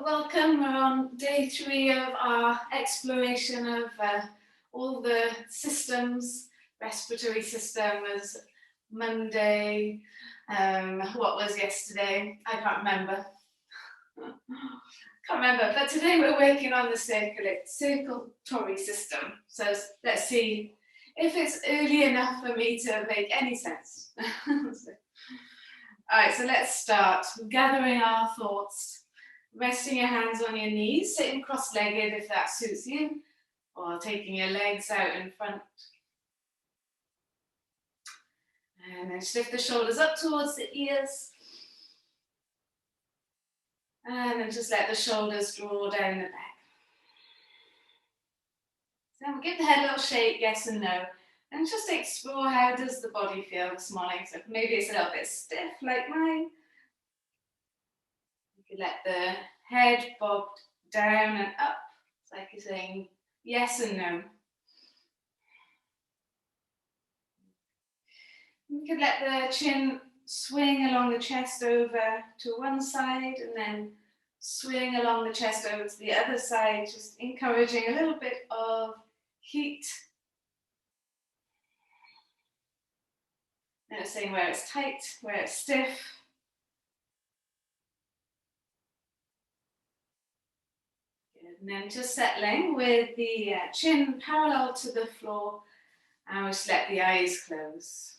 Well, welcome. We're on day 3 of our exploration of all the systems. Respiratory system was Monday. What was yesterday? I can't remember. But today we're working on the circulatory system. So let's see if it's early enough for me to make any sense. All right, so let's start gathering our thoughts. Resting your hands on your knees, sitting cross-legged if that suits you, or taking your legs out in front. And then just lift the shoulders up towards the ears. And then just let the shoulders draw down the back. So give the head a little shake, yes and no. And just explore, how does the body feel this morning? So maybe it's a little bit stiff like mine. You can let the head bob down and up. It's like you're saying yes and no. You can let the chin swing along the chest over to one side and then swing along the chest over to the other side, just encouraging a little bit of heat. Noticing where it's tight, where it's stiff. Good. And then just settling with the chin parallel to the floor, and we'll just let the eyes close.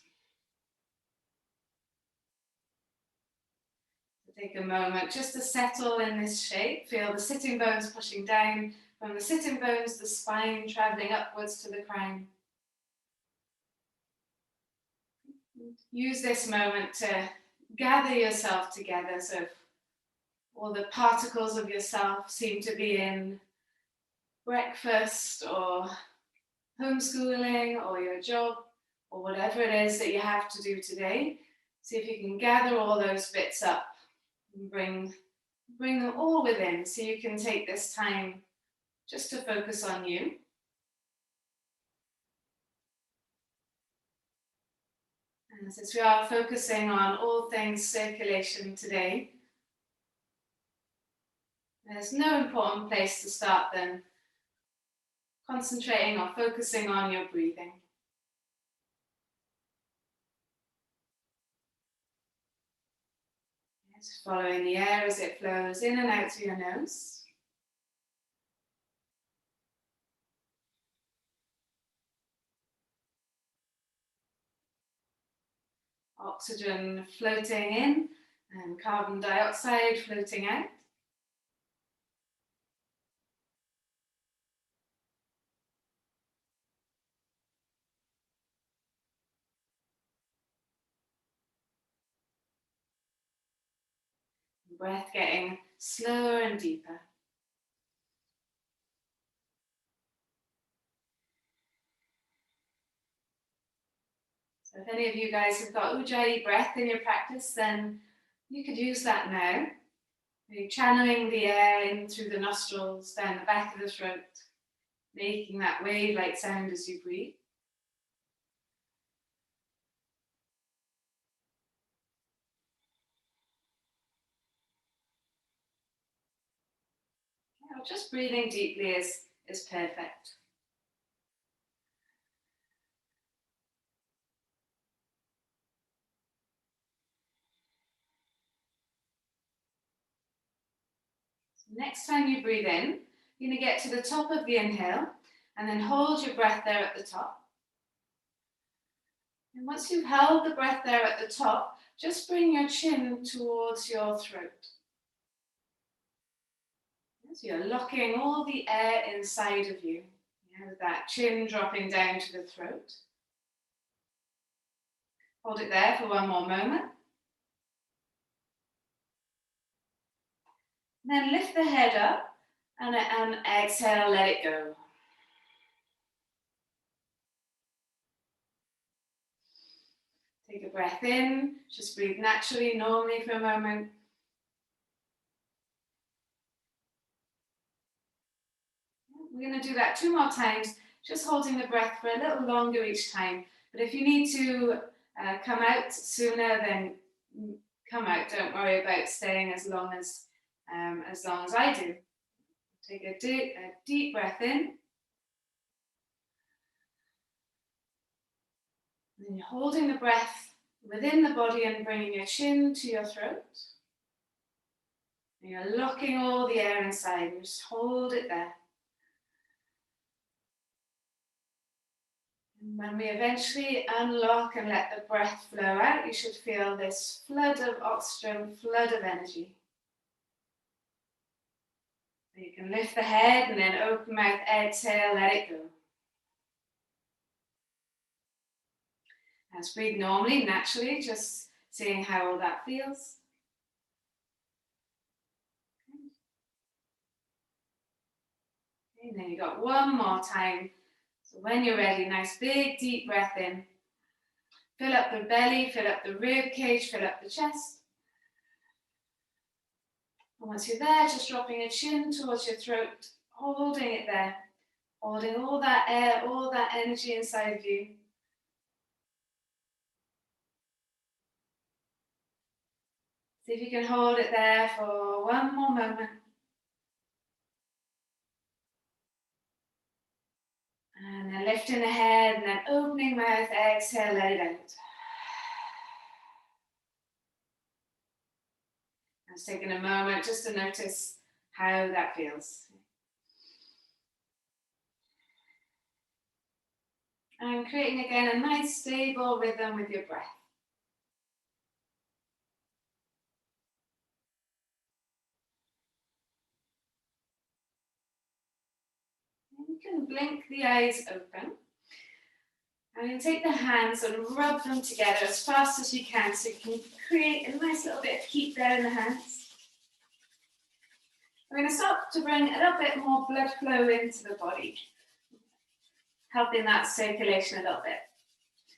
Take a moment just to settle in this shape. Feel the sitting bones pushing down. From the sitting bones, the spine traveling upwards to the crown. Use this moment to gather yourself together. So all the particles of yourself seem to be in breakfast or homeschooling or your job or whatever it is that you have to do today. See if you can gather all those bits up. Bring them all within, so you can take this time just to focus on you. And since we are focusing on all things circulation today, there's no important place to start than concentrating or focusing on your breathing. Just following the air as it flows in and out through your nose. Oxygen floating in and carbon dioxide floating out. Breath getting slower and deeper. So if any of you guys have got Ujjayi breath in your practice, then you could use that now. Maybe channeling the air in through the nostrils, down the back of the throat, making that wave-like sound as you breathe. Just breathing deeply is perfect. So next time you breathe in, you're going to get to the top of the inhale and then hold your breath there at the top. And once you've held the breath there at the top, just bring your chin towards your throat. So you're locking all the air inside of you. With that chin dropping down to the throat. Hold it there for one more moment. Then lift the head up and exhale, let it go. Take a breath in, just breathe naturally, normally for a moment. We're going to do that 2 more times, just holding the breath for a little longer each time. But if you need to come out sooner, then come out. Don't worry about staying as long as as long as I do. Take a deep breath in. And then you're holding the breath within the body and bringing your chin to your throat. And you're locking all the air inside. And just hold it there. And when we eventually unlock and let the breath flow out, you should feel this flood of oxygen, flood of energy. You can lift the head and then open mouth, exhale, let it go. Let's breathe normally, naturally, just seeing how all that feels. Okay, and then you got one more time. So when you're ready, nice big deep breath in. Fill up the belly, fill up the rib cage, fill up the chest. And once you're there, just dropping your chin towards your throat, holding it there, holding all that air, all that energy inside of you. See if you can hold it there for one more moment. And then lifting the head and then opening mouth, exhale, let it out. Just taking a moment just to notice how that feels. And creating again a nice stable rhythm with your breath. And you can blink the eyes open. And you take the hands and rub them together as fast as you can so you can create a nice little bit of heat there in the hands. We're going to start to bring a little bit more blood flow into the body, helping that circulation a little bit.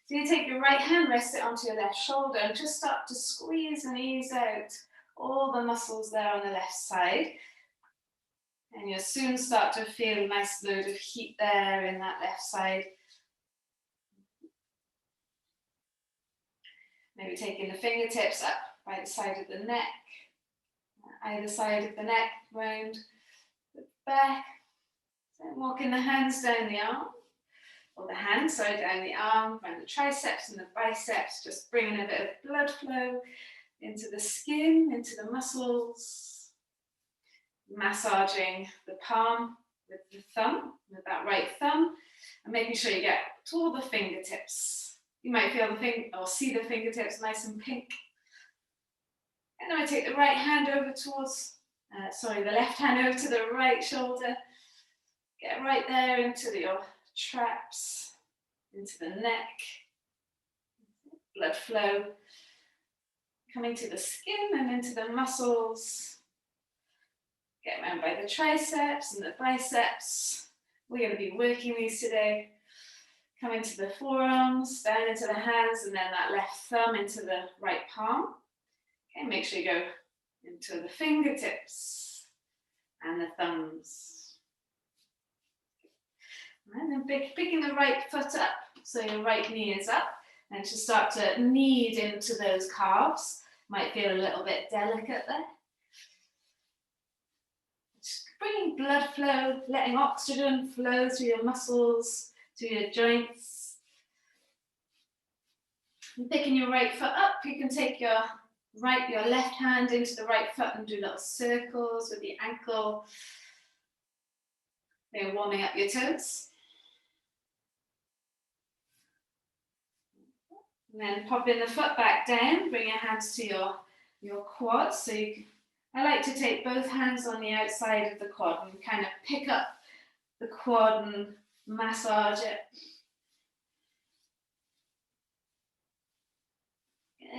So you take your right hand, rest it onto your left shoulder and just start to squeeze and ease out all the muscles there on the left side. And you'll soon start to feel a nice load of heat there in that left side. Maybe taking the fingertips up by the side of the neck, either side of the neck, round the back. So walking the hands down the arm, or the hands, sorry, down the arm, around the triceps and the biceps, just bringing a bit of blood flow into the skin, into the muscles, massaging the palm with the thumb, with that right thumb, and making sure you get to all the fingertips. You might feel or see the fingertips nice and pink. And then I take the right hand over towards, the left hand over to the right shoulder. Get right there into your traps, into the neck. Blood flow coming to the skin and into the muscles. Get around by the triceps and the biceps. We're going to be working these today. Coming to the forearms, down into the hands, and then that left thumb into the right palm. Okay, make sure you go into the fingertips and the thumbs. And then picking the right foot up, so your right knee is up, and to start to knead into those calves. Might feel a little bit delicate there. Just bringing blood flow, letting oxygen flow through your muscles, to your joints. And picking your right foot up, you can take your left hand into the right foot and do little circles with the ankle. Then warming up your toes. And then popping the foot back down, bring your hands to your quads. So I like to take both hands on the outside of the quad and kind of pick up the quad and massage it.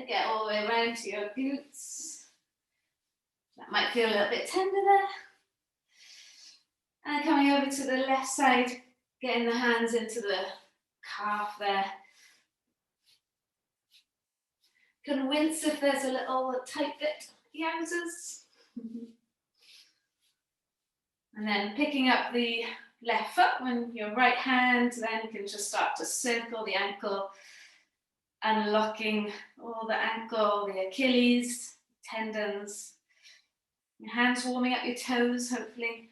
Get all the way around to your glutes. That might feel a little bit tender there. And coming over to the left side, getting the hands into the calf there. Can wince if there's a little tight bit, yowzers. And then picking up the left foot when your right hand then can just start to circle the ankle, unlocking all the ankle, the Achilles, tendons. Your hands warming up your toes, hopefully.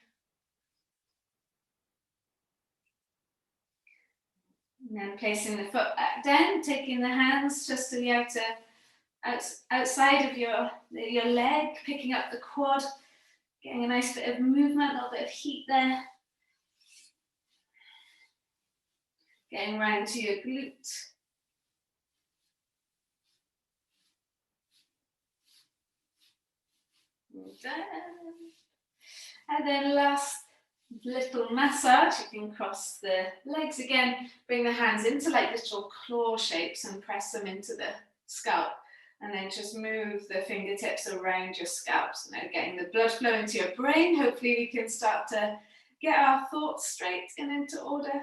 And then placing the foot back down, taking the hands just to the outside of your leg, picking up the quad, getting a nice bit of movement, a little bit of heat there. Getting round to your glute. And then last little massage, you can cross the legs again, bring the hands into like little claw shapes and press them into the scalp. And then just move the fingertips around your scalp. So now getting the blood flow into your brain. Hopefully we can start to get our thoughts straight and into order.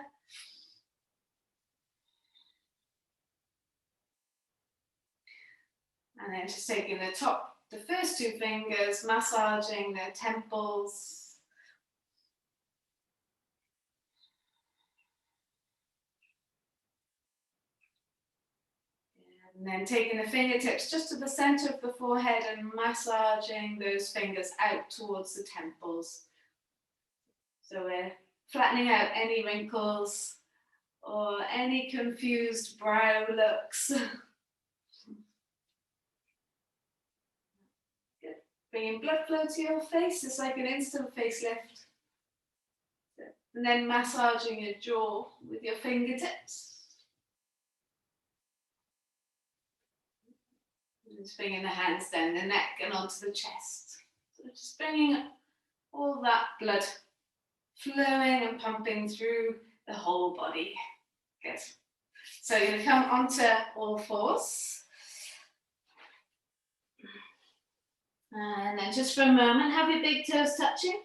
And then just taking the first two fingers, massaging the temples. And then taking the fingertips just to the center of the forehead and massaging those fingers out towards the temples. So we're flattening out any wrinkles or any confused brow looks. Good. Bringing blood flow to your face, it's like an instant facelift. And then massaging your jaw with your fingertips. Just bringing the hands down the neck and onto the chest. So just bringing all that blood flowing and pumping through the whole body. Good. So you're going to come onto all fours. And then just for a moment, have your big toes touching.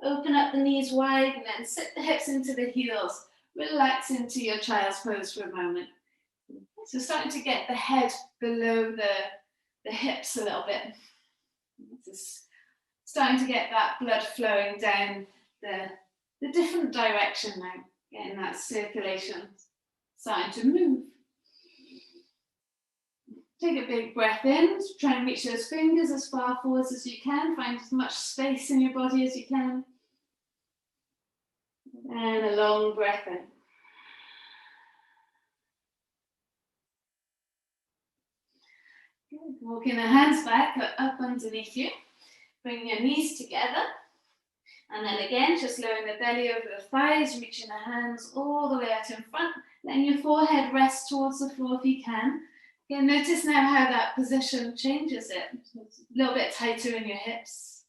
Open up the knees wide and then sit the hips into the heels. Relax into your child's pose for a moment. So starting to get the head below the hips a little bit. Just starting to get that blood flowing down the different direction now, getting that circulation starting to move. Take a big breath in, try and reach those fingers as far forwards as you can, find as much space in your body as you can. And a long breath in. Good. Walking the hands back up underneath you. Bring your knees together. And then again, just lowering the belly over the thighs, reaching the hands all the way out in front. Letting your forehead rest towards the floor if you can. Again, notice now how that position changes it. It's a little bit tighter in your hips.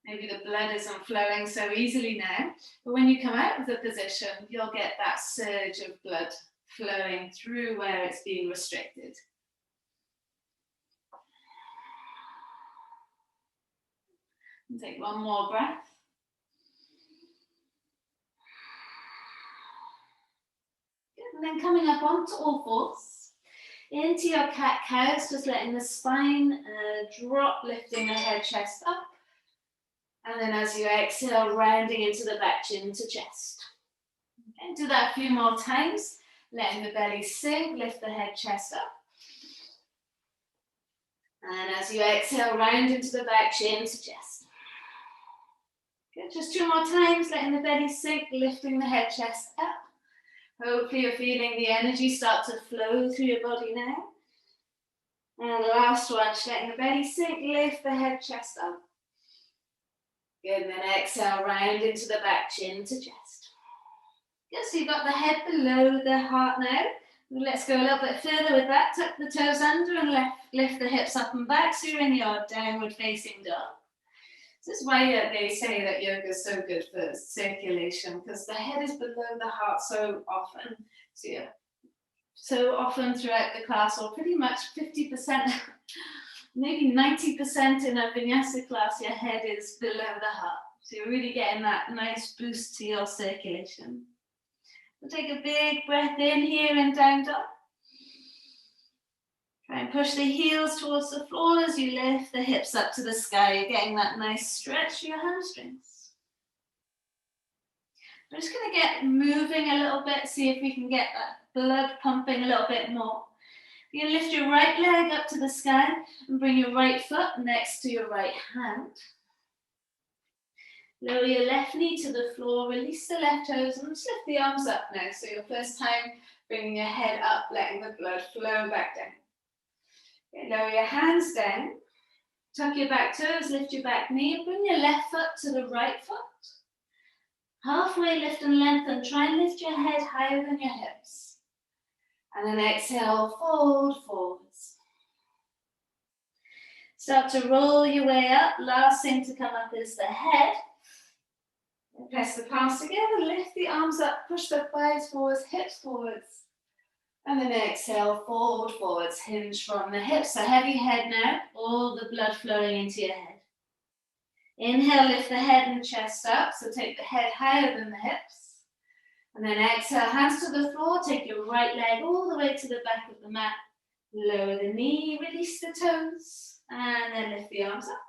Maybe the blood isn't flowing so easily now. But when you come out of the position, you'll get that surge of blood flowing through where it's being restricted. And take one more breath. Good. And then coming up onto all fours, into your cat-cows, just letting the spine drop, lifting the head, chest up. And then as you exhale, rounding into the back, chin to chest. Okay, do that a few more times, letting the belly sink, lift the head, chest up. And as you exhale, round into the back, chin to chest. Good, just two more times, letting the belly sink, lifting the head, chest up. Hopefully you're feeling the energy start to flow through your body now. And the last one, just letting the belly sink, lift the head, chest up. Good, and then exhale, round into the back, chin to chest. Good, so you've got the head below the heart now. Let's go a little bit further with that. Tuck the toes under and lift the hips up and back, so you're in your downward facing dog. This is why they say that yoga is so good for circulation, because the head is below the heart so often. So yeah, so often throughout the class, or pretty much 50%, maybe 90% in a vinyasa class, your head is below the heart. So you're really getting that nice boost to your circulation. We'll take a big breath in here and down dog. Try and push the heels towards the floor as you lift the hips up to the sky. You're getting that nice stretch to your hamstrings. I'm just going to get moving a little bit, see if we can get that blood pumping a little bit more. You lift your right leg up to the sky and bring your right foot next to your right hand. Lower your left knee to the floor, release the left toes, and just lift the arms up now. So your first time bringing your head up, letting the blood flow back down. Okay, lower your hands down, tuck your back toes, lift your back knee, bring your left foot to the right foot. Halfway lift and lengthen, try and lift your head higher than your hips. And then exhale, fold forwards. Start to roll your way up. Last thing to come up is the head. Press the palms together, lift the arms up, push the thighs forwards, hips forwards. And then exhale, fold forwards, hinge from the hips. A heavy head now, all the blood flowing into your head. Inhale, lift the head and chest up, so take the head higher than the hips. And then exhale, hands to the floor, take your right leg all the way to the back of the mat. Lower the knee, release the toes, and then lift the arms up.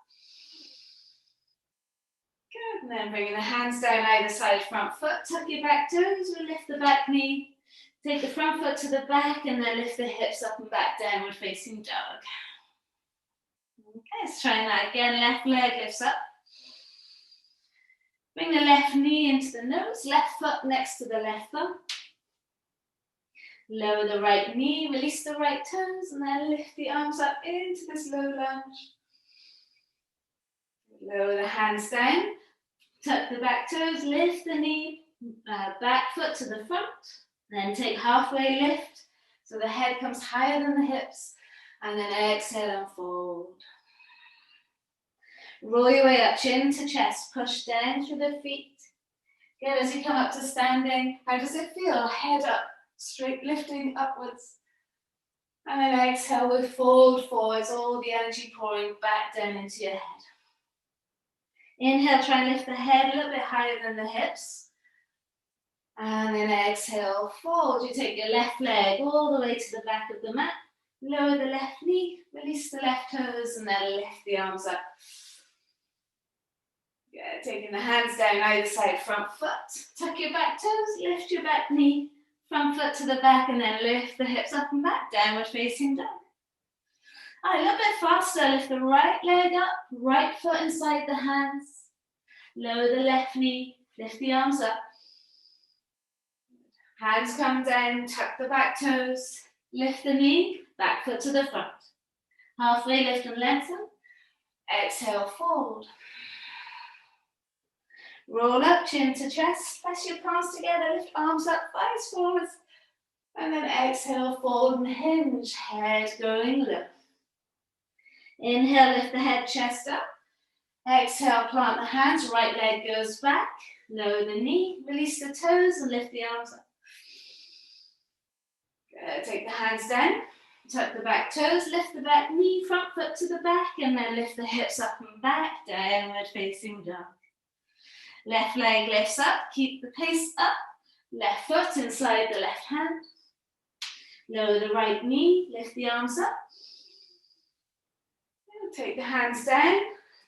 Good, and then bringing the hands down either side, front foot, tuck your back toes, we'll lift the back knee, take the front foot to the back, and then lift the hips up and back, downward facing dog. Okay, let's try that again, left leg lifts up. Bring the left knee into the nose, left foot next to the left thumb. Lower the right knee, release the right toes, and then lift the arms up into this low lunge. Lower the hands down, tuck the back toes, lift the knee, back foot to the front, then take halfway lift so the head comes higher than the hips, and then exhale and fold. Roll your way up, chin to chest, push down through the feet. Good, as you come up to standing, how does it feel? Head up, straight, lifting upwards. And then exhale, we fold forwards, all the energy pouring back down into your head. Inhale, try and lift the head a little bit higher than the hips. And then exhale, fold. You take your left leg all the way to the back of the mat. Lower the left knee, release the left toes, and then lift the arms up. Yeah, taking the hands down either side, front foot. Tuck your back toes, lift your back knee, front foot to the back, and then lift the hips up and back, downward facing dog. A little bit faster, lift the right leg up, right foot inside the hands. Lower the left knee, lift the arms up. Hands come down, tuck the back toes, lift the knee, back foot to the front. Halfway lift and lengthen. Exhale, fold. Roll up, chin to chest, press your palms together, lift arms up, thighs forwards. And then exhale, fold and hinge, head going low. Inhale, lift the head, chest up. Exhale, plant the hands, right leg goes back. Lower the knee, release the toes and lift the arms up. Good. Take the hands down, tuck the back toes, lift the back knee, front foot to the back, and then lift the hips up and back, downward facing dog. Left leg lifts up, keep the pace up. Left foot inside the left hand. Lower the right knee, lift the arms up. Take the hands down,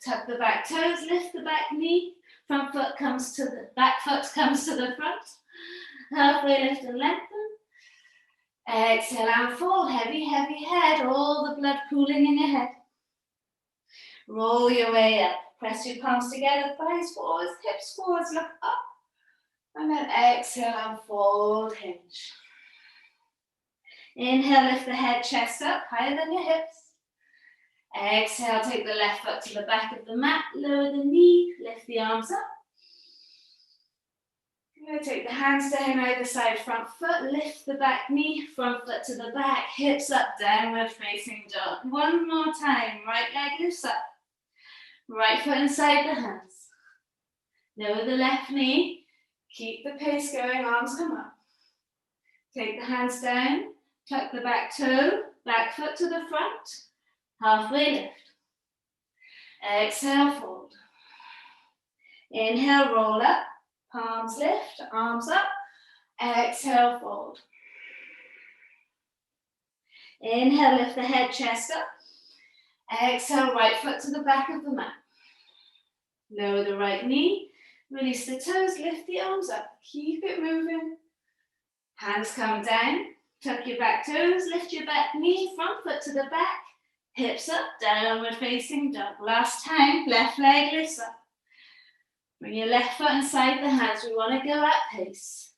tuck the back toes, lift the back knee. Front foot comes to the back foot comes to the front. Halfway lift and lengthen. Exhale and fold, heavy, heavy head, all the blood pooling in your head. Roll your way up. Press your palms together, thighs forwards, hips forwards, look up. And then exhale and fold, hinge. Inhale, lift the head, chest up, higher than your hips. Exhale, take the left foot to the back of the mat, lower the knee, lift the arms up. Take the hands down either side, front foot, lift the back knee, front foot to the back, hips up, downward facing dog. One more time, right leg lifts up. Right foot inside the hands. Lower the left knee. Keep the pace going, arms come up. Take the hands down. Tuck the back toe. Back foot to the front. Halfway lift. Exhale, fold. Inhale, roll up. Palms lift, arms up. Exhale, fold. Inhale, lift the head, chest up. Exhale, right foot to the back of the mat. Lower the right knee, release the toes, lift the arms up. Keep it moving. Hands come down, tuck your back toes, lift your back knee, front foot to the back, hips up, downward facing dog. Last time, left leg lifts up. Bring your left foot inside the hands. We want to go up pace.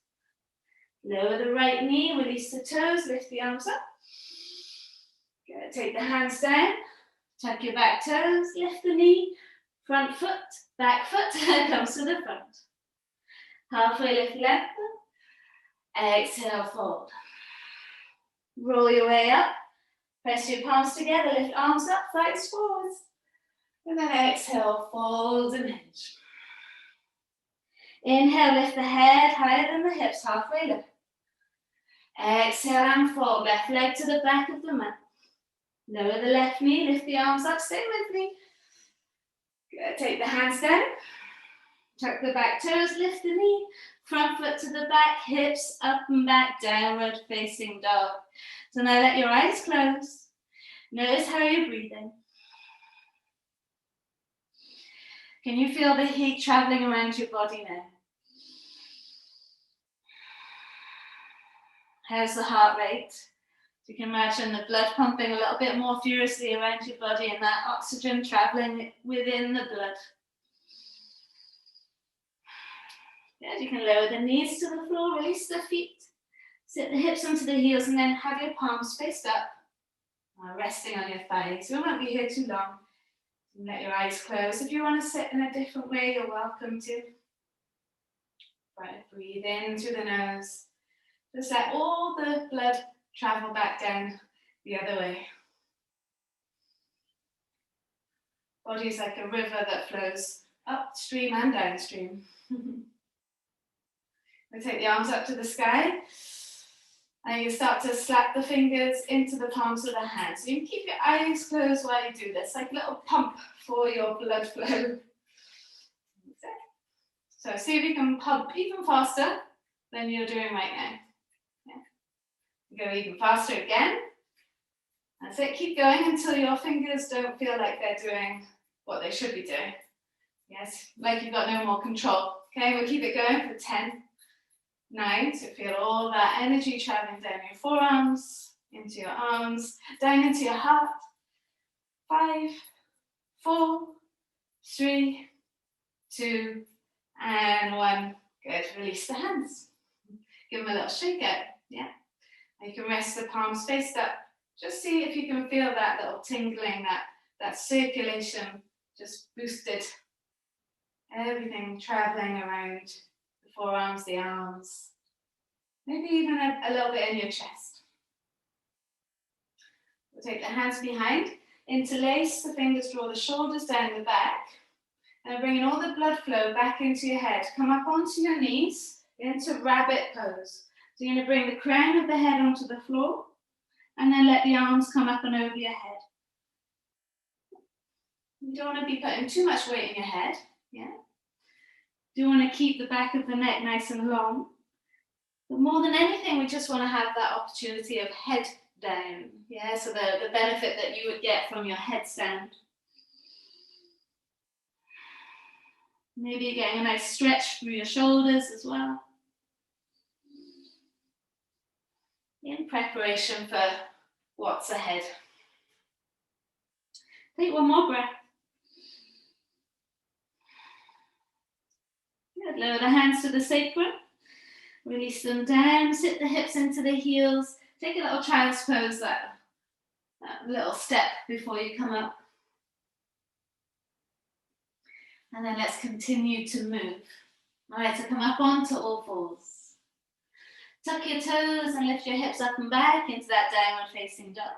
Lower the right knee, release the toes, lift the arms up. Good. Take the hands down, tuck your back toes, lift the knee, front foot, back foot comes to the front. Halfway lift, lengthen. Exhale, fold. Roll your way up. Press your palms together, lift arms up, thighs forwards. And then exhale, fold and hinge. Inhale, lift the head higher than the hips, halfway lift. Exhale and fold, left leg to the back of the mat. Lower the left knee, lift the arms up, stay with me. Good. Take the hands down. Tuck the back toes, lift the knee. Front foot to the back, hips up and back, downward facing dog. So now let your eyes close. Notice how you're breathing. Can you feel the heat traveling around your body now? How's the heart rate? You can imagine the blood pumping a little bit more furiously around your body and that oxygen traveling within the blood. Good, you can lower the knees to the floor, release the feet, sit the hips onto the heels and then have your palms faced up, resting on your thighs. We won't be here too long. Let your eyes close. If you want to sit in a different way, you're welcome to. Right, breathe in through the nose. Just let all the blood travel back down the other way. Body is like a river that flows upstream and downstream. We take the arms up to the sky. And you start to slap the fingers into the palms of the hands. So you can keep your eyes closed while you do this, like a little pump for your blood flow. So see if you can pump even faster than you're doing right now. Go even faster again. That's it, keep going until your fingers don't feel like they're doing what they should be doing. Yes, like you've got no more control. Okay, we'll keep it going for 10, 9, so feel all that energy traveling down your forearms, into your arms, down into your heart. 5, 4, 3, 2, and 1. Good, release the hands. Give them a little shake out, yeah. You can rest the palms faced up. Just see if you can feel that little tingling, that circulation just boosted. Everything traveling around the forearms, the arms. Maybe even a little bit in your chest. We'll take the hands behind, interlace the fingers, draw the shoulders down the back. And bringing all the blood flow back into your head. Come up onto your knees, into rabbit pose. So you're going to bring the crown of the head onto the floor and then let the arms come up and over your head. You don't want to be putting too much weight in your head. Yeah. You want to keep the back of the neck nice and long. But more than anything, we just want to have that opportunity of head down. Yeah, so the benefit that you would get from your headstand. Maybe you're getting a nice stretch through your shoulders as well. In preparation for what's ahead. Take one more breath. Good. Lower the hands to the sacrum. Release them down. Sit the hips into the heels. Take a little child's pose, that little step before you come up. And then let's continue to move. All right, so come up onto all fours. Tuck your toes and lift your hips up and back into that downward facing dog.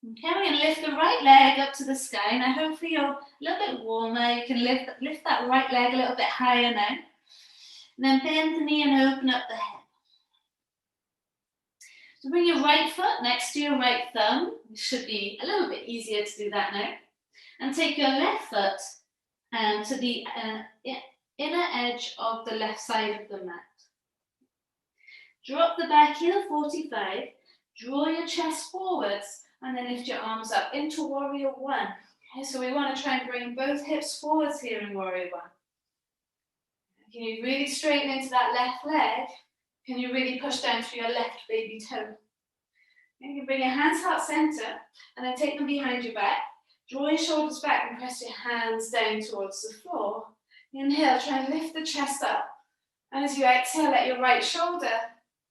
Okay, we're going to lift the right leg up to the sky. Now hopefully you're a little bit warmer. You can lift that right leg a little bit higher now. And then bend the knee and open up the hip. So bring your right foot next to your right thumb. It should be a little bit easier to do that now. And take your left foot to the inner edge of the left side of the mat. Drop the back heel, 45. Draw your chest forwards and then lift your arms up into Warrior One. Okay, so we want to try and bring both hips forwards here in Warrior One. Can you really straighten into that left leg? Can you really push down through your left baby toe? You can bring your hands heart center and then take them behind your back. Draw your shoulders back and press your hands down towards the floor. Inhale, try and lift the chest up. And as you exhale, let your right shoulder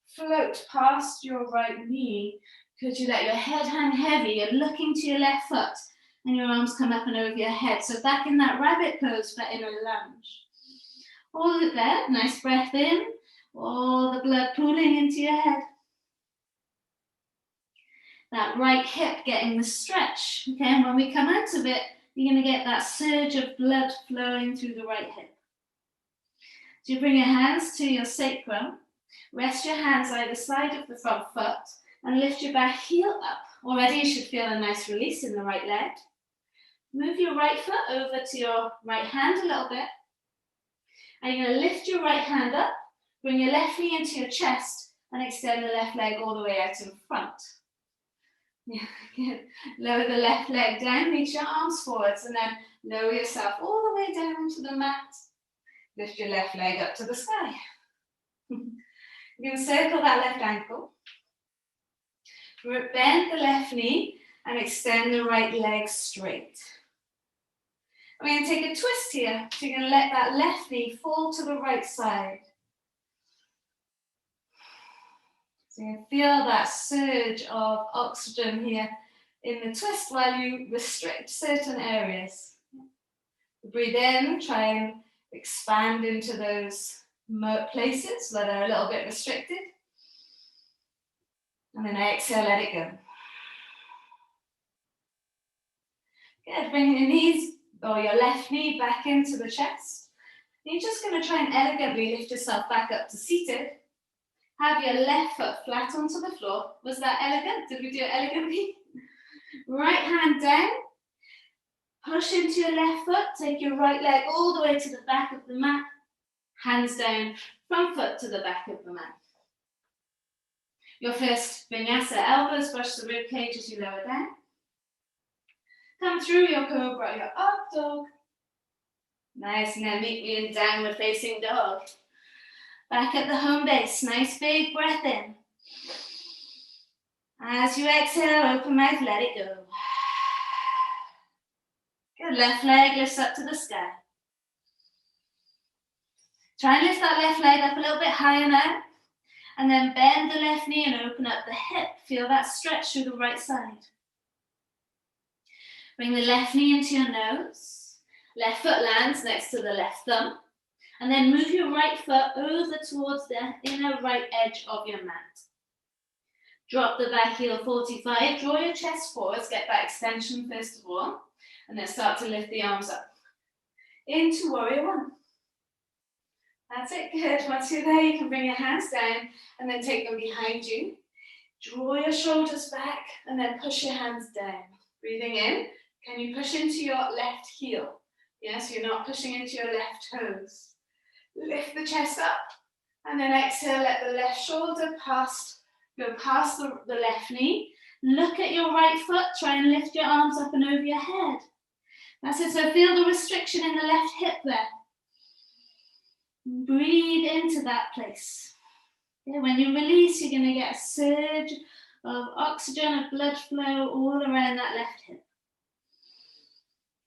float past your right knee. Could you let your head hang heavy? You're looking to your left foot and your arms come up and over your head. So back in that rabbit pose for inner lunge. Hold it there, nice breath in. All the blood pooling into your head. That right hip getting the stretch. Okay, and when we come out of it, you're going to get that surge of blood flowing through the right hip. So you bring your hands to your sacrum, rest your hands either side of the front foot, and lift your back heel up. Already you should feel a nice release in the right leg. Move your right foot over to your right hand a little bit. And you're going to lift your right hand up, bring your left knee into your chest, and extend the left leg all the way out in front. Yeah, good. Lower the left leg down, reach your arms forwards, and then lower yourself all the way down to the mat. Lift your left leg up to the sky. You're going to circle that left ankle. Bend the left knee and extend the right leg straight. We're going to take a twist here. So you're going to let that left knee fall to the right side. So you feel that surge of oxygen here in the twist while you restrict certain areas. Breathe in, try and expand into those places that are a little bit restricted. And then exhale, let it go. Good, bring your knees or your left knee back into the chest. You're just going to try and elegantly lift yourself back up to seated. Have your left foot flat onto the floor. Was that elegant? Did we do it elegantly? Right hand down. Push into your left foot. Take your right leg all the way to the back of the mat. Hands down, front foot to the back of the mat. Your first vinyasa, elbows brush the rib cage as you lower down. Come through your cobra, your up dog. Nice, and then meet me in downward facing dog. Back at the home base, nice big breath in. As you exhale, open mouth, let it go. Good, left leg lifts up to the sky. Try and lift that left leg up a little bit higher now. And then bend the left knee and open up the hip. Feel that stretch through the right side. Bring the left knee into your nose. Left foot lands next to the left thumb. And then move your right foot over towards the inner right edge of your mat. Drop the back heel 45. Draw your chest forwards. Get that extension first of all. And then start to lift the arms up. Into warrior one. That's it, good. Once you're there, you can bring your hands down and then take them behind you. Draw your shoulders back and then push your hands down. Breathing in, can you push into your left heel? Yes, you're not pushing into your left toes. Lift the chest up and then exhale, let the left shoulder go past the left knee. Look at your right foot, try and lift your arms up and over your head. That's it, so feel the restriction in the left hip there. Breathe into that place. Yeah, when you release, you're going to get a surge of oxygen, of blood flow all around that left hip.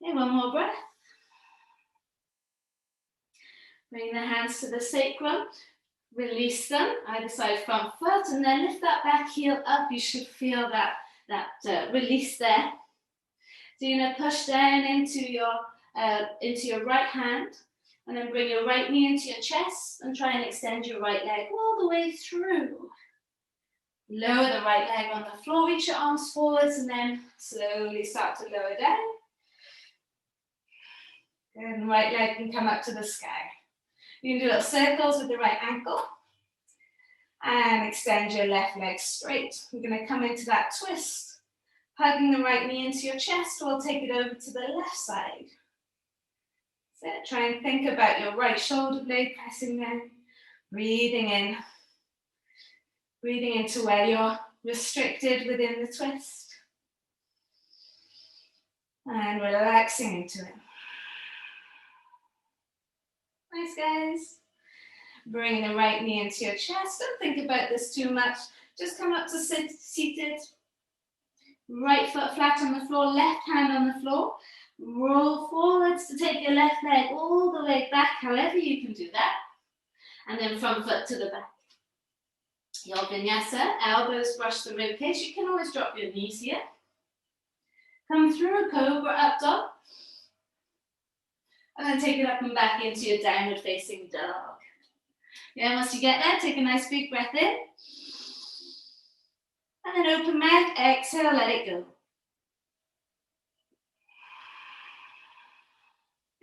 Okay, one more breath. Bring the hands to the sacrum. Release them, either side front foot, and then lift that back heel up. You should feel that release there. So you're going to push down into your right hand. And then bring your right knee into your chest and try and extend your right leg all the way through. Lower the right leg on the floor, reach your arms forwards, and then slowly start to lower down. And the right leg can come up to the sky. You can do little circles with the right ankle. And extend your left leg straight. We're going to come into that twist. Hugging the right knee into your chest, we'll take it over to the left side. So try and think about your right shoulder blade pressing down. Breathing in. Breathing into where you're restricted within the twist. And relaxing into it. Nice, guys. Bring the right knee into your chest. Don't think about this too much. Just come up to sit seated. Right foot flat on the floor, left hand on the floor. Roll forwards to take your left leg all the way back back, however you can do that. And then front foot to the back. Your vinyasa, elbows brush the ribcage. You can always drop your knees here. Come through, cobra, up dog. And then take it up and back into your downward facing dog. Yeah, once you get there, take a nice big breath in. And then open mouth, exhale, let it go.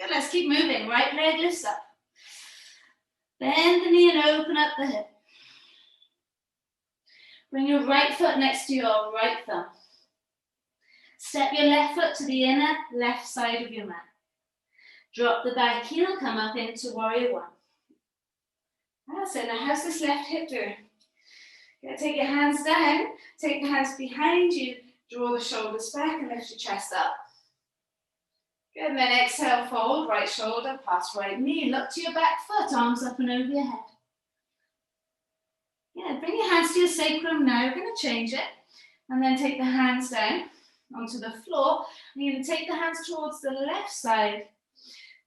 Good, let's keep moving. Right leg lifts up. Bend the knee and open up the hip. Bring your right foot next to your right thumb. Step your left foot to the inner left side of your mat. Drop the back heel, come up into warrior one. That's it. Now, how's this left hip doing? You're going to take your hands down, take the hands behind you, draw the shoulders back and lift your chest up. Good, and then exhale, fold, right shoulder, past right knee, look to your back foot, arms up and over your head. Yeah, bring your hands to your sacrum now, we're going to change it, and then take the hands down onto the floor, and you're going to take the hands towards the left side,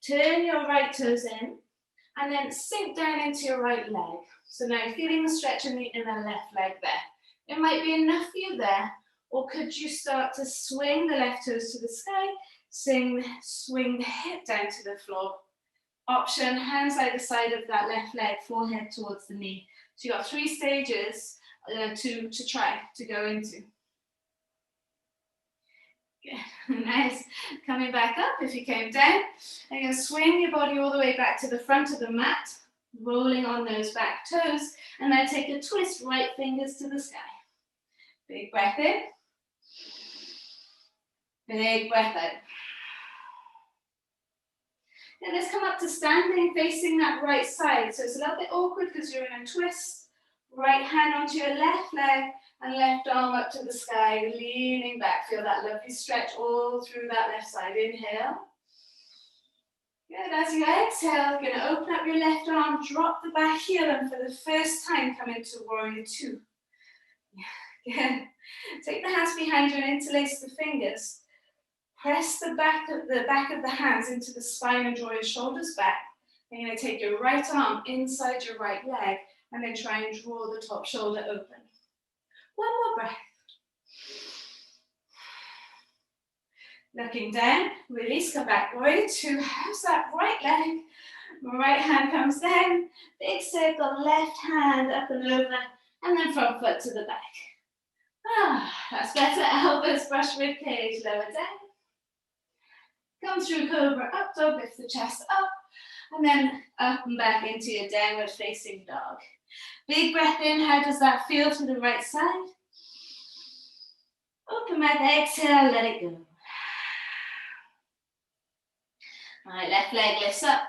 turn your right toes in, and then sink down into your right leg. So now you're feeling the stretch in the inner left leg there. It might be enough for you there, or could you start to swing the left toes to the sky, swing the hip down to the floor. Option, hands either side of that left leg, forehead towards the knee. So you've got 3 stages to try to go into. Good. Nice. Coming back up, if you came down, and you're going to swing your body all the way back to the front of the mat, rolling on those back toes, and then take a twist, right fingers to the sky. Big breath in. Big breath out. And let's come up to standing, facing that right side. So it's a little bit awkward because you're in a twist. Right hand onto your left leg and left arm up to the sky, leaning back. Feel that lovely stretch all through that left side. Inhale. Good. As you exhale, you're going to open up your left arm, drop the back heel, and for the first time, come into warrior two. Good. Take the hands behind you and interlace the fingers. Press the back of the hands into the spine and draw your shoulders back. Then you're going to take your right arm inside your right leg and then try and draw the top shoulder open. One more breath. Looking down, release, come back, warrior two. How's that right leg? Right hand comes down, big circle, left hand up and over, and then front foot to the back. That's better. Elbows brush rib cage, lower down. Come through cobra, up dog, lift the chest up, and then up and back into your downward facing dog. Big breath in, how does that feel to the right side? Open mouth, exhale, let it go. All right, left leg lifts up.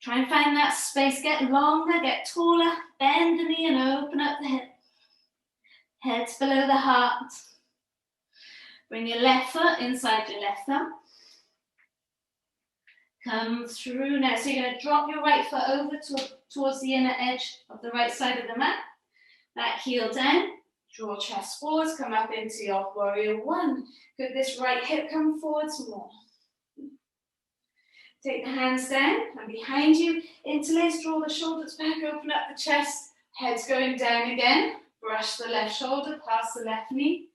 Try and find that space, get longer, get taller, bend the knee and open up the hip. Head's below the heart. Bring your left foot inside your left thumb. Come through now. So you're going to drop your right foot over towards the inner edge of the right side of the mat. Back heel down. Draw chest forwards. Come up into your warrior one. Could this right hip come forwards more? Take the hands down and behind you. Interlace, draw the shoulders back, open up the chest. Head's going down again. Brush the left shoulder past the left knee.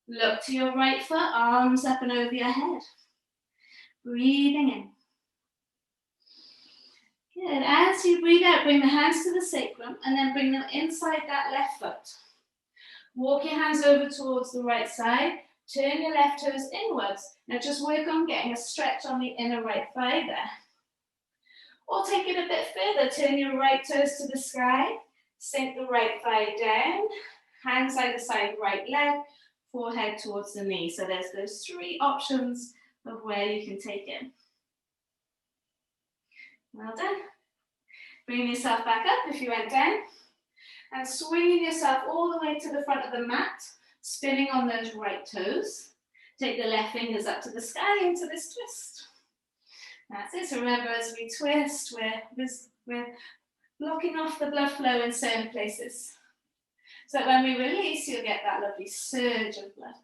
Look to your right foot, arms up and over your head. Breathing in. Good. As you breathe out, bring the hands to the sacrum and then bring them inside that left foot. Walk your hands over towards the right side. Turn your left toes inwards. Now just work on getting a stretch on the inner right thigh there. Or take it a bit further. Turn your right toes to the sky. Sink the right thigh down. Hands either side, right leg. Forehead towards the knee. So there's those 3 options of where you can take it. Well done. Bring yourself back up if you went down. And swinging yourself all the way to the front of the mat. Spinning on those right toes. Take the left fingers up to the sky into this twist. That's it. So remember, as we twist, we're blocking off the blood flow in certain places. So when we release, you'll get that lovely surge of blood.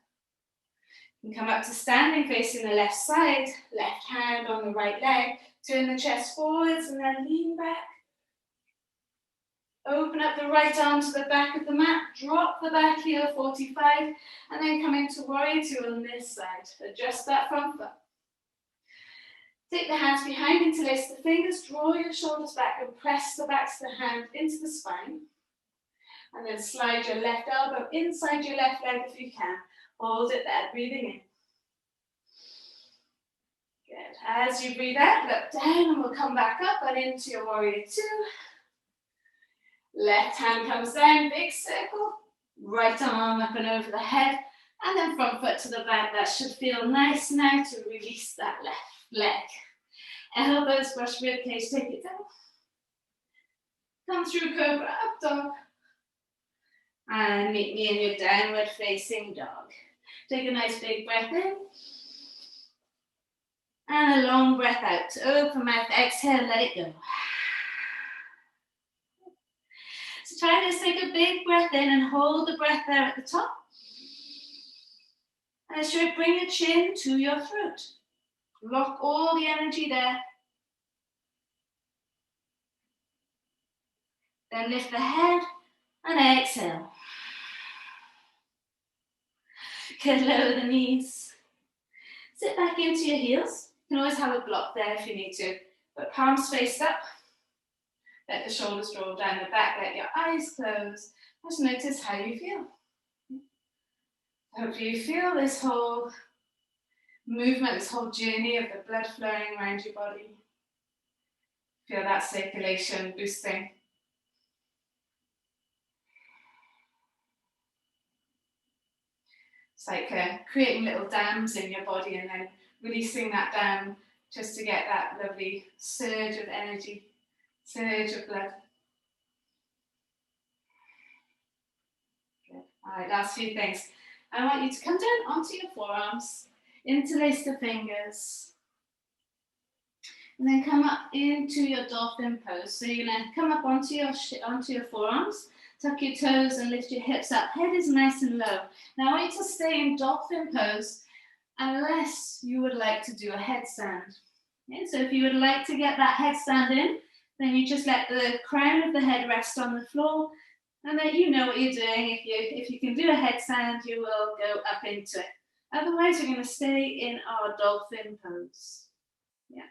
You can come up to standing facing the left side, left hand on the right leg, Turn the chest forwards and then lean back. Open up the right arm to the back of the mat, drop the back heel 45, and then come into warrior two on this side. Adjust that front foot. Take the hands behind, interlace the fingers, draw your shoulders back and press the backs of the hand into the spine. And then slide your left elbow inside your left leg if you can. Hold it there, breathing in. Good. As you breathe out, look down and we'll come back up and into your warrior two. Left hand comes down, big circle. Right arm up and over the head. And then front foot to the back. That should feel nice now to release that left leg. Elbows brush ribcage, take it down. Come through cobra, up dog. And meet me in your downward facing dog. Take a nice big breath in. And a long breath out. Open mouth, exhale, let it go. So try this, take a big breath in and hold the breath there at the top. And as you bring your chin to your throat. Lock all the energy there. Then lift the head and exhale. Good, lower the knees. Sit back into your heels. You can always have a block there if you need to. But palms faced up. Let the shoulders roll down the back. Let your eyes close. Just notice how you feel. Hopefully you feel this whole movement, this whole journey of the blood flowing around your body. Feel that circulation boosting. It's like creating little dams in your body and then releasing that dam just to get that lovely surge of energy, surge of blood. Good. All right, last few things. I want you to come down onto your forearms, interlace the fingers, and then come up into your dolphin pose. So you're going to come up onto your forearms, tuck your toes and lift your hips up. Head is nice and low. Now I want you to stay in dolphin pose unless you would like to do a headstand. Okay, so if you would like to get that headstand in, then you just let the crown of the head rest on the floor, and then you know what you're doing. If you can do a headstand, you will go up into it. Otherwise, we're going to stay in our dolphin pose. Yeah.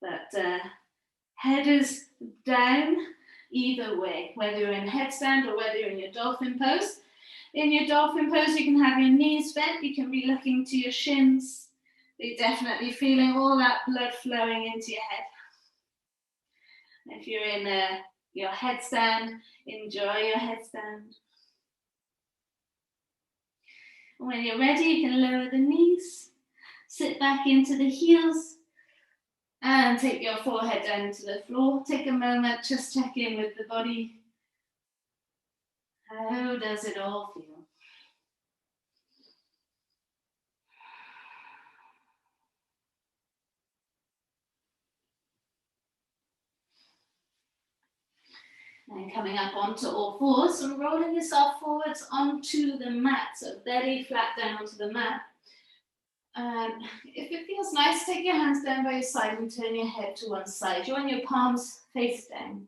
But head is down either way, whether you're in headstand or whether you're in your dolphin pose. In your dolphin pose, you can have your knees bent. You can be looking to your shins. You're definitely feeling all that blood flowing into your head. If you're in your headstand, enjoy your headstand. When you're ready, you can lower the knees, sit back into the heels, and take your forehead down into the floor. Take a moment, just check in with the body. How does it all feel? And coming up onto all fours and rolling yourself forwards onto the mat. So belly flat down onto the mat. If it feels nice, take your hands down by your side and turn your head to one side. You want your palms face down.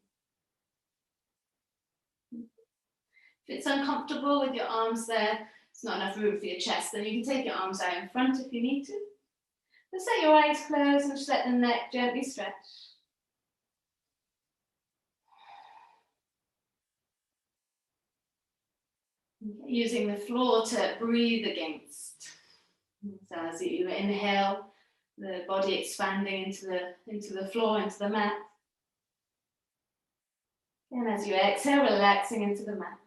If it's uncomfortable with your arms there, it's not enough room for your chest, then you can take your arms out in front if you need to. Just let your eyes close and just let the neck gently stretch. Using the floor to breathe against. So as you inhale, the body expanding into the floor, into the mat. And as you exhale, relaxing into the mat.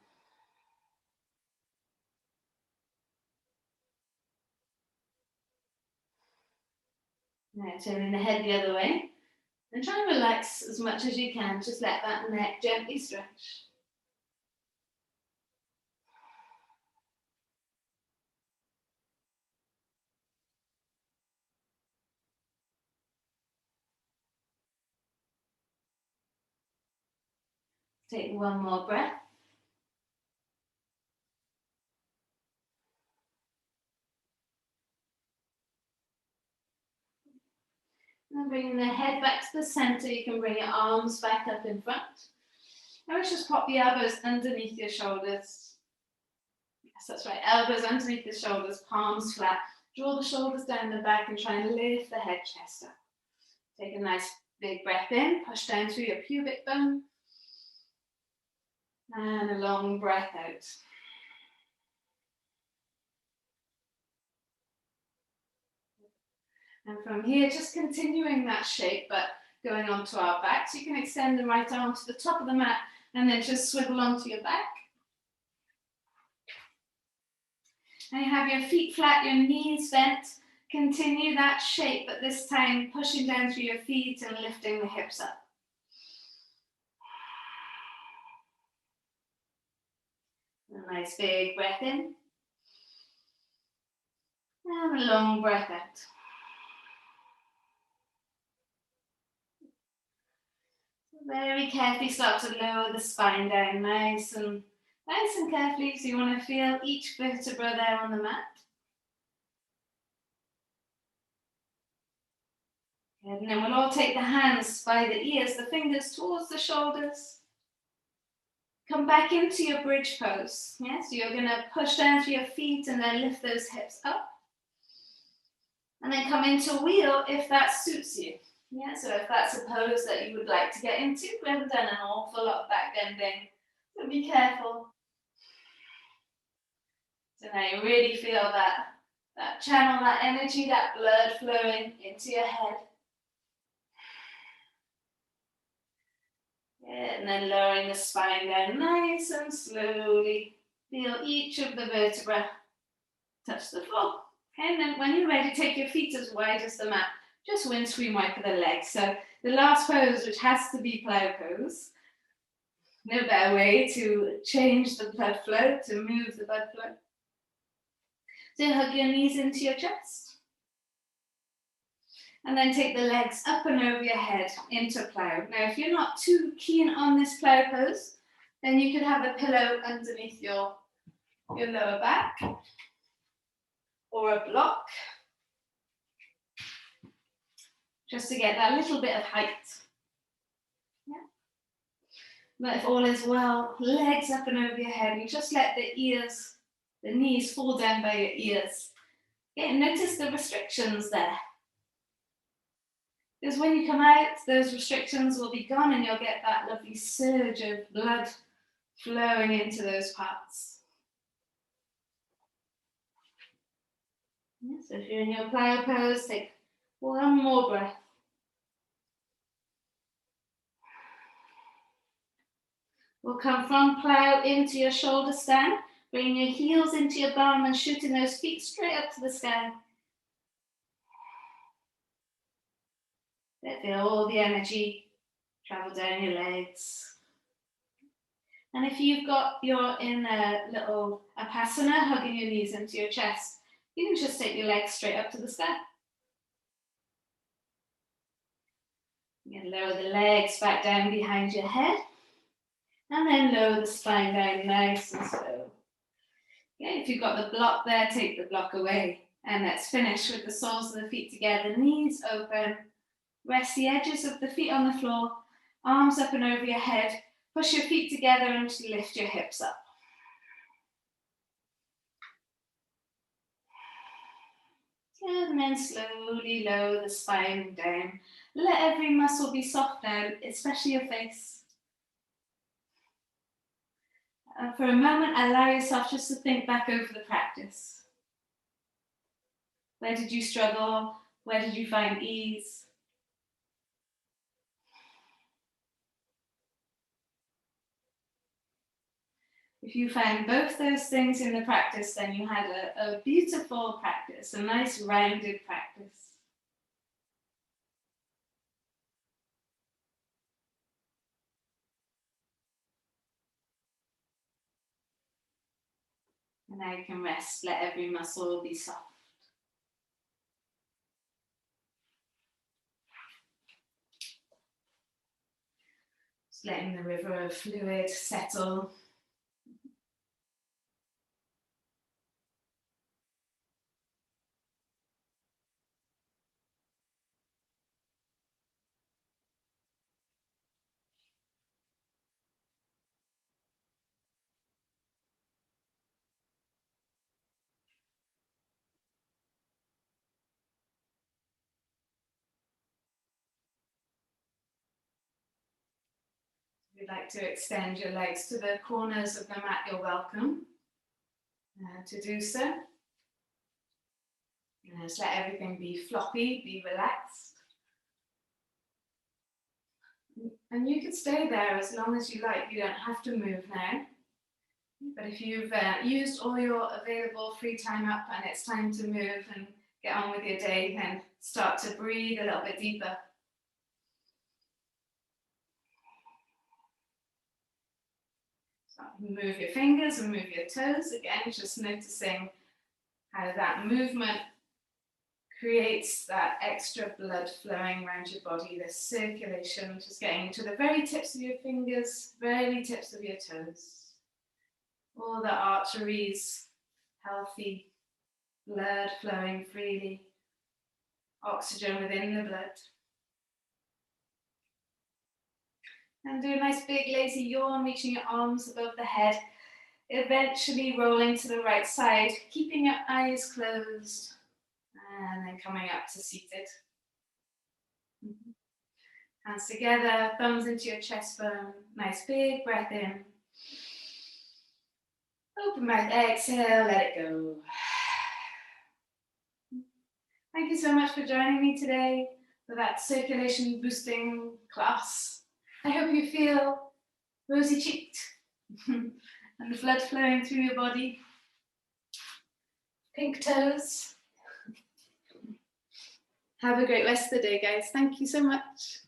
Now turning the head the other way. And try and relax as much as you can. Just let that neck gently stretch. Take one more breath. And bringing the head back to the center, you can bring your arms back up in front. Now let's just pop the elbows underneath your shoulders. Yes, that's right. Elbows underneath the shoulders, palms flat. Draw the shoulders down the back and try and lift the head, chest up. Take a nice big breath in, push down through your pubic bone. And a long breath out. And from here, just continuing that shape, but going onto our back. So you can extend the right arm to the top of the mat and then just swivel onto your back. And you have your feet flat, your knees bent. Continue that shape, but this time pushing down through your feet and lifting the hips up. A nice big breath in. And a long breath out. Very carefully start to lower the spine down, nice and carefully. So you want to feel each vertebra there on the mat. Good. And then we'll all take the hands by the ears, the fingers towards the shoulders. Come back into your bridge pose. Yeah? So you're going to push down through your feet and then lift those hips up. And then come into wheel if that suits you. Yeah, so if that's a pose that you would like to get into, we haven't done an awful lot of back bending, so be careful. So now you really feel that channel, that energy, that blood flowing into your head. Yeah, and then lowering the spine down nice and slowly. Feel each of the vertebrae touch the floor. Okay, and then when you're ready, take your feet as wide as the mat. Just windscreen wiper the legs. So the last pose, which has to be plow pose. No better way to change the blood flow, to move the blood flow. So hug your knees into your chest. And then take the legs up and over your head into plow. Now, if you're not too keen on this plow pose, then you could have a pillow underneath your lower back or a block, just to get that little bit of height. Yeah. But if all is well, legs up and over your head, you just let the ears, the knees fall down by your ears. Okay, notice the restrictions there. Because when you come out, those restrictions will be gone and you'll get that lovely surge of blood flowing into those parts. Yeah, so if you're in your plow pose, take one more breath. We'll come from plow into your shoulder stand, bringing your heels into your bum and shooting those feet straight up to the sky. Let feel all the energy travel down your legs. And if you're in a little upasana, hugging your knees into your chest, you can just take your legs straight up to the sky. You can lower the legs back down behind your head. And then lower the spine down nice and slow. Okay, if you've got the block there, take the block away. And let's finish with the soles of the feet together, knees open. Rest the edges of the feet on the floor, arms up and over your head. Push your feet together and just lift your hips up. And then slowly lower the spine down. Let every muscle be soft now, especially your face. And for a moment, allow yourself just to think back over the practice. Where did you struggle? Where did you find ease? If you found both those things in the practice, then you had a beautiful practice, a nice rounded practice. And now you can rest, let every muscle be soft. Just letting the river of fluid settle. you'd like to extend your legs to the corners of the mat, you're welcome to do so. Just let everything be floppy, be relaxed. And you could stay there as long as you like. You don't have to move now. But if you've used all your available free time up and it's time to move and get on with your day, then start to breathe a little bit deeper. So move your fingers and move your toes. Again, just noticing how that movement creates that extra blood flowing around your body, this circulation, just getting to the very tips of your fingers, very tips of your toes. All the arteries healthy, blood flowing freely, oxygen within the blood. And do a nice big lazy yawn, reaching your arms above the head, eventually rolling to the right side, keeping your eyes closed, and then coming up to seated. Hands together, thumbs into your chest bone, nice big breath in. Open mouth, exhale, let it go. Thank you so much for joining me today for that circulation boosting class. I hope you feel rosy cheeked and the blood flowing through your body. Pink toes. Have a great rest of the day, guys. Thank you so much.